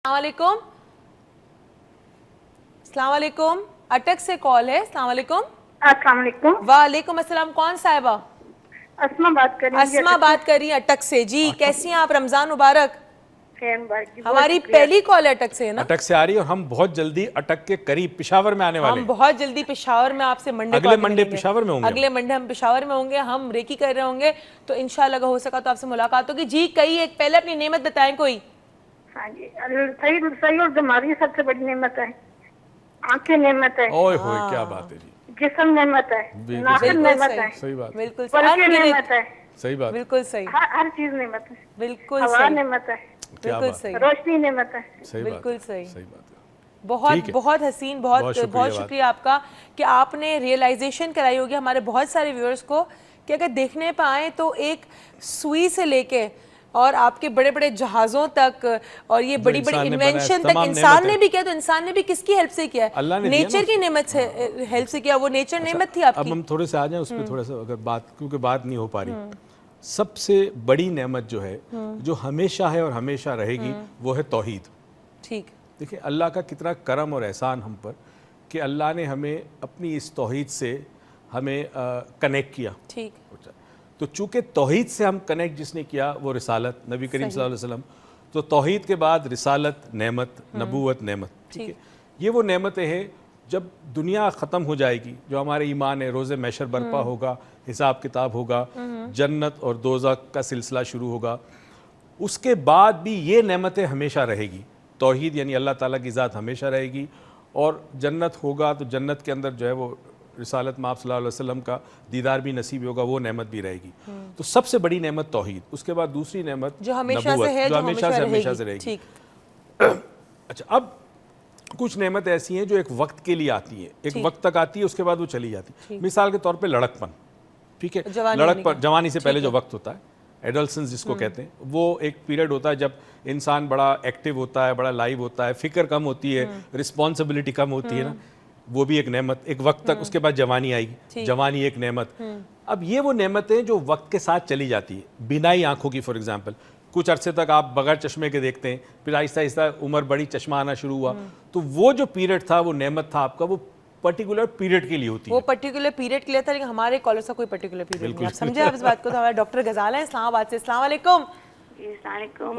अस्सलामुअलैकुम, अस्सलामुअलैकुम, अटक से कॉल है। अस्सलामुअलैकुम। अस्सलामुअलैकुम। वालेकुम अस्सलाम। कौन साहिबा? अस्मा बात कर रही हूँ। अस्मा बात कर रही हैं अटक से। जी कैसी हैं आप? रमजान मुबारक। खैर मुबारक जी, बहुत हमारी शुक्रिया। पहली कॉल अटक से है ना? अटक से आ रही है और हम बहुत जल्दी अटक के करीब पिशावर में आने वाले हम हैं। बहुत जल्दी पिशावर में आपसे मंडे अगले मंडे पिशावर में होंगे। अगले मंडे हम पिशावर में होंगे, हम रेकी कर रहे होंगे, तो इंशाल्लाह हो सका तो आपसे मुलाकात होगी। जी कही एक पहले अपनी नेमत बताएं कोई। हाँ जी, सही और बीमारी सबसे बड़ी नेमत है। आंखें नेमत है, ओए होए क्या बात है जी, जिस्म नेमत है, नाखून नेमत है, सही बात, बिल्कुल पलकें नेमत है, सही बात, बिल्कुल सही, हर चीज नेमत है, बिल्कुल हवा सही, नेमत है, बिल्कुल सही, रोशनी नेमत है, सही बात, बिल्कुल सही, सही बात है। बहुत बहुत हसीन, बहुत शुक्रिया आपका कि आपने रियलाइजेशन कराई होगी हमारे बहुत सारे व्यूअर्स को कि अगर देखने पे आए तो एक सुई से लेके और आपके बड़े बड़े जहाज़ों तक और ये बड़ी बड़ी इन्वेंशन तक इंसान ने भी किया। तो इंसान ने भी किसकी हेल्प से किया? अल्लाह ने नेचर की नेमत से हेल्प से किया। वो नेचर नेमत थी आपकी। अब हम थोड़े से आ जाएं उस पर थोड़ा सा, अगर बात, क्योंकि बात नहीं हो पा रही। सबसे बड़ी नेमत जो है, जो हमेशा है और हमेशा रहेगी, वो है तौहीद। ठीक, देखिए अल्लाह का कितना करम और एहसान हम पर कि अल्लाह ने हमें अपनी इस तौहीद से हमें कनेक्ट किया। ठीक, तो चूँकि तौहीद से हम कनेक्ट जिसने किया वो रिसालत, नबी करीम सल्लल्लाहु अलैहि वसल्लम। तो तौहीद के बाद रिसालत नेमत, नबूवत नेमत, ठीक है। ये वो नेमतें हैं जब दुनिया ख़त्म हो जाएगी, जो हमारे ईमान है, रोज़े महशर बर्पा होगा, हिसाब किताब होगा, जन्नत और दोज़ख का सिलसिला शुरू होगा, उसके बाद भी ये नेमतें हमेशा रहेगी। तौहीद यानी अल्लाह ताला की ज़ात हमेशा रहेगी, और जन्नत होगा तो जन्नत के अंदर जो है वो रिसालत में आप सल्लल्लाहु अलैहि वसल्लम का दीदार भी नसीब होगा, वो नेमत भी रहेगी। तो सबसे बड़ी नेमत तौहीद, उसके बाद दूसरी नेमत जो हमेशा नबूवत, से है, जो हमेशा से रहेगी। ठीक। अच्छा, अब कुछ नेमत ऐसी हैं जो एक वक्त के लिए आती हैं, एक वक्त तक आती है, उसके बाद वो चली जाती है। मिसाल के तौर पे लड़कपन, ठीक है, लड़कपन जवानी से पहले जो वक्त होता है, एडल्सेंस जिसको कहते हैं, वो एक पीरियड होता है जब इंसान बड़ा एक्टिव होता है, बड़ा लाइव होता है, फिक्र कम होती है, रिस्पॉन्सिबिलिटी कम होती है ना, वो भी एक नेमत, एक वक्त तक। उसके बाद जवानी आएगी, जवानी एक नेमत। अब ये वो नेमतें जो वक्त के साथ चली जाती है। बिनाई आंखों की फॉर एग्जांपल, कुछ अरसे तक आप बगैर चश्मे के देखते हैं, फिर आहिस्ता आहिस्ता उम्र बड़ी, चश्मा आना शुरू हुआ, तो वो जो पीरियड था, वो नेमत था आपका, वो पर्टिकुलर पीरियड के लिए होती है। वो पर्टिकुलर पीरियड के लिए था, लेकिन हमारे कॉलेज का कोई पर्टिकुलर पीरियड नहीं। आप समझे आप इस बात को? तो हमारे डॉक्टर गजाला है इस्लामाबाद से। अस्सलाम वालेकुम।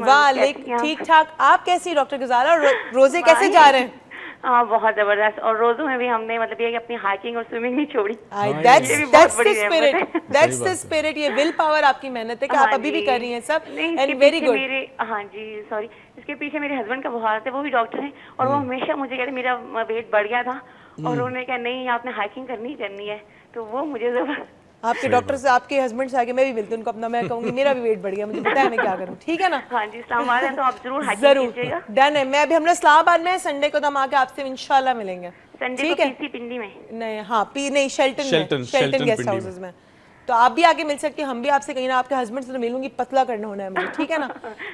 वालेकुम, ठीक ठाक। आप कैसी डॉक्टर गजाला? रोजे कैसे जा रहे हैं? हाँ बहुत जबरदस्त। और रोजों में भी हमने मतलब ये कि अपनी हाइकिंग और स्विमिंग नहीं छोड़ी। That's the spirit। ये विल पावर आपकी मेहनत है कि आप अभी भी कर रही हैं सब, एंड वेरी गुड। हाँ जी, सॉरी, इसके पीछे मेरे हस्बैंड का बहुत है, वो भी डॉक्टर हैं, और वो हमेशा मुझे कहते मेरा वेट बढ़ गया था, और उन्होंने कहा नहीं आपने हाइकिंग करनी है, तो वो मुझे जबरदस्त। आपके डॉक्टर से, आपके हस्बैंड से आगे मैं भी मिलती हूँ उनको अपना, मैं कहूँगी मेरा भी वेट बढ़ गया, मुझे पता है मैं क्या करूँ, ठीक है ना? हाँ जी, इस्लामाबाद है तो आप जरूर हाइकिंग कीजिएगा। डन है। मैं अभी हम लोग इस्लामाबाद में, संडे को तो हम आके आपसे इंशाल्लाह मिलेंगे। संडे को पीसी पिंडी में नहीं, हाँ नहीं, शेल्टन गेस्ट हाउसेस में। तो आप भी आके मिल सकते हैं, हम भी आपसे कहीं ना, आपके हस्बैंड से तो मिलूंगी, पतला करना होना है मुझे, ठीक है ना?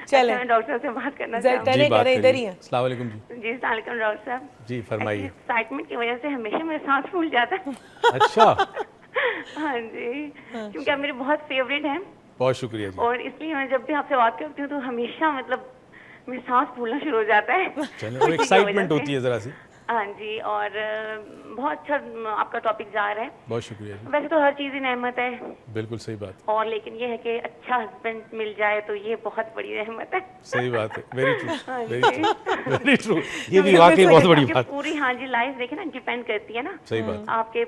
चले, मैं डॉक्टर से बात करना चाहूँगी। करे इधर ही है। अस्सलाम वालेकुम जी। जी अस्सलाम वालेकुम डॉक्टर साहब। जी फरमाइए। एक्साइटमेंट की वजह से हमेशा मेरा सांस फूल जाता है। अच्छा। हाँ जी, क्योंकि आप मेरे बहुत फेवरेट हैं। बहुत शुक्रिया जी। और इसलिए मैं जब भी आपसे बात करती हूँ तो हमेशा मतलब मेरा सांस फूलना शुरू हो जाता है। चलो, एक्साइटमेंट होती है जरा सी। हाँ जी, और बहुत अच्छा आपका टॉपिक जा रहा है। बहुत शुक्रिया जी। वैसे तो हर चीज़ ही नेमत है। बिल्कुल सही बात। और लेकिन ये है कि अच्छा हस्बैंड मिल जाए तो ये बहुत बड़ी रहमत है। सही बात है, वेरी ट्रू, वेरी ट्रू। ये भी वाकई बहुत बड़ी बात। पूरी हाँ जी लाइफ देखे ना, डिपेंड करती है ना। सही बात। आपके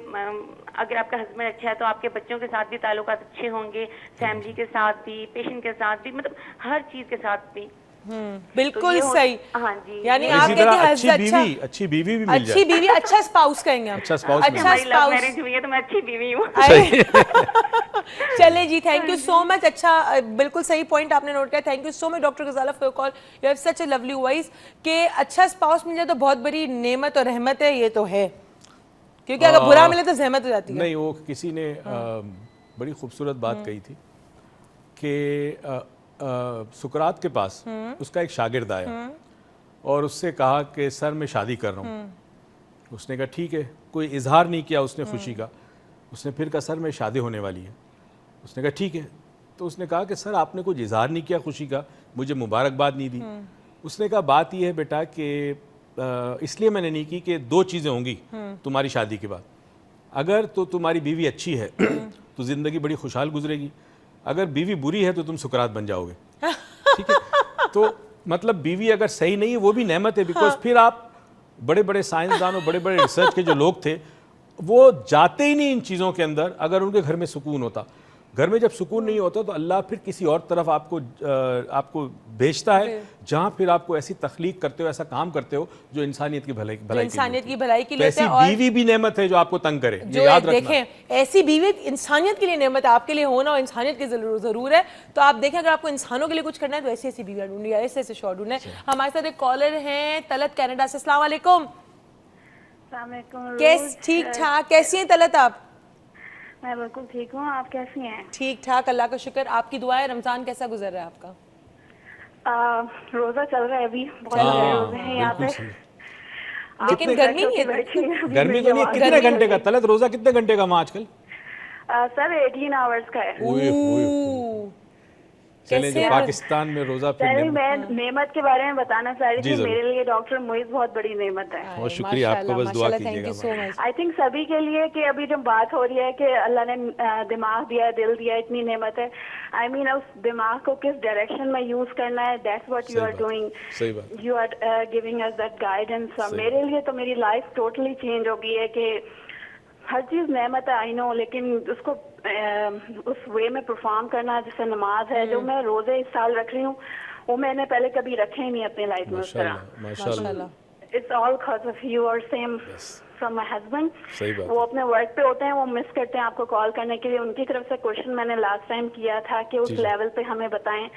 अगर आपका हस्बैंड अच्छा है तो आपके बच्चों के साथ भी ताल्लुकात अच्छे होंगे, फैमिली के साथ भी, पेशेंट के साथ भी, मतलब हर चीज़ के साथ भी। बिल्कुल सही। हाँ जी, यानी आप कहते हैं अच्छी बीवी भी मिल जाए। अच्छी बीवी, अच्छा स्पाउस कहेंगे हम। अच्छा स्पाउस, अच्छा स्पाउस। मैरिज हुई है तो मैं अच्छी बीवी हूँ। चले जी, थैंक यू सो मच। अच्छा, बिल्कुल सही पॉइंट आपने नोट किया। Thank you so much doctor Ghazala for call. You have such a lovely voice. कि अच्छा स्पाउस मिल जाए तो बहुत बड़ी नेमत और रहमत है, ये तो है, क्योंकि अगर बुरा मिले तो जहमत हो जाती है। नहीं, वो किसी ने बड़ी खूबसूरत बात कही थी कि सुकरात के पास उसका एक शागिर्द आया और उससे कहा कि सर मैं शादी कर रहा हूँ। उसने कहा ठीक है, कोई इजहार नहीं किया उसने खुशी का। उसने फिर कहा सर मैं शादी होने वाली है। उसने कहा ठीक है। तो उसने कहा कि सर आपने कुछ इजहार नहीं किया खुशी का, मुझे मुबारकबाद नहीं दी। اس نے کہا بات یہ ہے بیٹا کہ اس لیے میں نے نہیں کی کہ دو چیزیں ہوں گی تمہاری شادی کے بعد. اگر تو تمہاری بیوی اچھی ہے تو زندگی بڑی خوشحال گزرے گی, اگر بیوی بری ہے تو تم سکرات بن جاؤ گے. ٹھیک ہے, تو مطلب بیوی اگر صحیح نہیں ہے وہ بھی نعمت ہے, بیکاز پھر آپ بڑے بڑے سائنسدان اور بڑے بڑے ریسرچ کے جو لوگ تھے وہ جاتے ہی نہیں ان چیزوں کے اندر اگر ان کے گھر میں سکون ہوتا. گھر میں جب سکون نہیں ہوتا تو اللہ پھر کسی اور طرف آپ کو بھیجتا ہے جہاں پھر آپ کو ایسی تخلیق کرتے ہو, ایسا کام کرتے ہو جو انسانیت کی بھلائی کے لیے. ایسی بیوی بھی نعمت ہے جو آپ کو تنگ کرے, جو دیکھیں ایسی بیوی انسانیت کے لیے نعمت ہے, آپ کے لیے ہونا اور انسانیت کی ضرور ہے. تو آپ دیکھیں اگر آپ کو انسانوں کے لیے کچھ کرنا ہے تو ایسی ایسی بیویاں ڈھونڈی, ایسے ایسے شوہر ڈھونڈیں. ہمارے ساتھ ایک کالر ہیں طلعت کینیڈا سے. السلام علیکم. السلام علیکم. ٹھیک ٹھاک, کیسی ہیں طلعت آپ؟ میں بالکل ٹھیک ہوں, آپ کیسی ہیں؟ ٹھیک ٹھاک, اللہ کا شکر. آپ کی دعا ہے. رمضان کیسا گزر رہا ہے آپ کا؟ روزہ چل رہا ہے ابھی, بہت سارے روزے ہیں یہاں پہ. لیکن گرمی نہیں ہے, گرمی تو نہیں ہے. کتنے گھنٹے کا طلعت روزہ کتنے گھنٹے کا وہاں آج کل؟ سر 18 آورز کا ہے. چلیں جو پاکستان میں روزہ پھر میں نعمت کے بارے میں بتانا چاہ رہی تھی. میرے لیے ڈاکٹر معیز بہت بڑی نعمت ہے. بہت شکریہ آپ کو, بس دعا کیجیے گا. آئی تھنک سبھی کے لیے کہ ابھی جو بات ہو رہی ہے کہ اللہ نے دماغ دیا, دل دیا, اتنی نعمت ہے. آئی مین اس دماغ کو کس ڈائریکشن میں یوز کرنا ہے, that's what you are doing. You are giving us that guidance. میرے لیے تو میری لائف ٹوٹلی چینج ہو گئی ہے کہ ہر چیز نعمت ہے, آئی نو, لیکن اس کو اس وے میں پرفارم کرنا جیسے نماز ہے جو میں روزے اس سال رکھ رہی ہوں وہ میں نے پہلے کبھی رکھے ہی نہیں اپنی لائف میں اس طرح. It's all because of you اور سیم فرام مائی ہسبینڈ. وہ اپنے ورک پہ ہوتے ہیں, وہ مس کرتے ہیں آپ کو کال کرنے کے لیے. ان کی طرف سے کوشچن میں نے لاسٹ ٹائم کیا تھا کہ اس لیول پہ ہمیں بتائیں,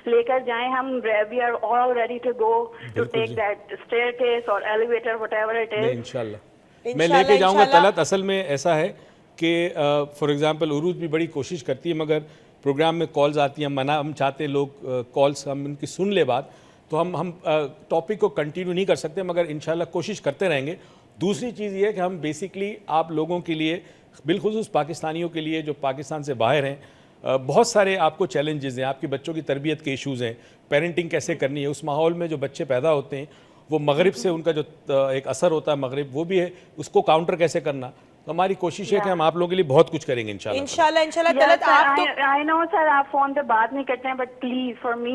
لے کر جائیں. ہم we are all ready to go to take that staircase اور elevator whatever it is. انشاءاللہ میں لے کے جاؤں گا. طلعت اصل میں ایسا ہے کہ فار ایگزامپل عروج بھی بڑی کوشش کرتی ہے مگر پروگرام میں کالز آتی ہیں, ہم چاہتے ہیں لوگ کالز ہم ان کی سن لے بات, تو ہم ٹاپک کو کنٹینیو نہیں کر سکتے مگر انشاءاللہ کوشش کرتے رہیں گے. دوسری چیز یہ ہے کہ ہم بیسکلی آپ لوگوں کے لیے, بالخصوص پاکستانیوں کے لیے جو پاکستان سے باہر ہیں, بہت سارے آپ کو چیلنجز ہیں. آپ کے بچوں کی تربیت کے ایشوز ہیں, پیرنٹنگ کیسے کرنی ہے, اس ماحول میں جو بچے پیدا ہوتے ہیں وہ مغرب سے ان کا جو ایک اثر ہوتا ہے مغرب وہ بھی ہے, اس کو کاؤنٹر کیسے کرنا. تو ہماری کوشش ہے کہ ہم آپ لوگوں کے لیے بہت کچھ کریں گے انشاءاللہ. طلعت آپ تو آئی نو سر آپ فون پہ بات نہیں کرتے ہیں but please for me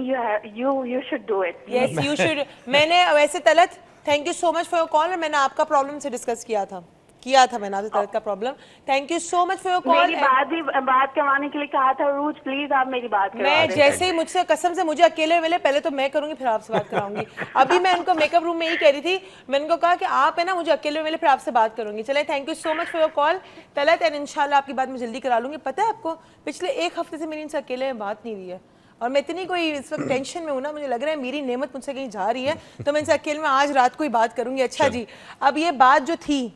you should do it. Yes you should. میں نے ویسے Talat thank you so much for your call, اور میں نے آپ کا پرابلم سے ڈسکس کیا تھا میں نے آپ سے طلعت کا problem. Thank you so much for your call. میری بات کروانے کے لیے کہا تھا روج, پلیز آپ میری بات کروا میں جیسے ہی مجھ سے قسم سے مجھے اکیلے ملے پہلے تو میں کروں گی پھر آپ سے بات کراؤں گی. ابھی میں ان کو میک اپ روم میں ہی کہہ رہی تھی, میں ان کو کہا کہ آپ ہے نا مجھے اکیلے ملے پھر آپ سے بات کروں گی. چلے thank you so much for your call Talat, and انشاءاللہ آپ کی بات میں جلدی کرا لوں گی. پتہ ہے آپ کو پچھلے ایک ہفتے سے میری ان سے اکیلے میں بات نہیں ہوئی ہے, اور میں اتنی کوئی اس وقت ٹینشن میں ہوں نا, مجھے لگ رہا ہے میری نعمت مجھ سے کہیں جا رہی ہے, تو میں ان سے اکیلے میں آج رات کو ہی بات کروں گی. اچھا جی, اب یہ بات جو تھی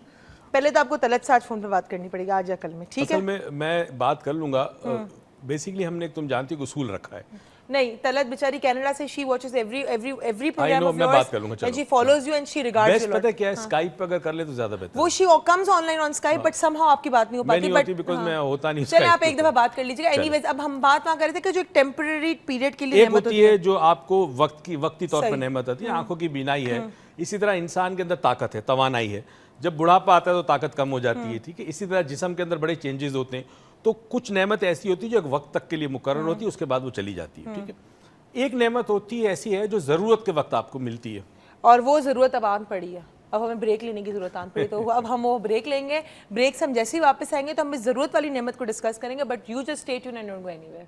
پہلے تو آپ کو طلعت سے آج فون پہ بات کرنی پڑے گی آج یا کل میں, ٹھیک ہے؟ اصل میں بات کر لوں گا. بیسیکلی ہم نے تم جانتی اصول رکھا ہے. نہیں طلعت بیچاری کینیڈا سے, she watches every programme of میں بات کر لوں گا. And she follows you and she regards you. Best پتہ کیا ہے, اسکائپ پہ اگر کر لے تو زیادہ بہتر. وہ she comes on line on Skype but some how آپ کی بات نہیں ہو پاتی. بٹ بیکاز میں ہوتا نہیں. چلیں آپ ایک دفعہ بات کر لیجیے گا. اینی ویز اب ہم بات وہاں کر رہے تھے کہ جو ایک ٹیمپرری پیریڈ کے لیے ایک ہوتی ہے جو آپ کو وقتی طور پر نعمت آتی ہے, آنکھوں کی بینائی ہے. اسی طرح انسان کے اندر طاقت ہے, توانائی ہے. جب بڑھاپا آتا ہے تو طاقت کم ہو جاتی ہے, ٹھیک ہے. اسی طرح جسم کے اندر بڑے چینجز ہوتے ہیں, تو کچھ نعمت ایسی ہوتی ہے جو ایک وقت تک کے لیے مقرر ہوتی ہے, اس کے بعد وہ چلی جاتی ہے, ٹھیک ہے. ایک نعمت ہوتی ہے ایسی ہے جو ضرورت کے وقت آپ کو ملتی ہے, اور وہ ضرورت اب آن پڑی ہے. اب ہمیں بریک لینے کی ضرورت آن پڑی, تو اب ہم وہ بریک لیں گے. بریک سے ہم جیسے ہی واپس آئیں گے تو ہم اس ضرورت والی نعمت کو ڈسکس کریں گے, but you just stay tune and don't go any where.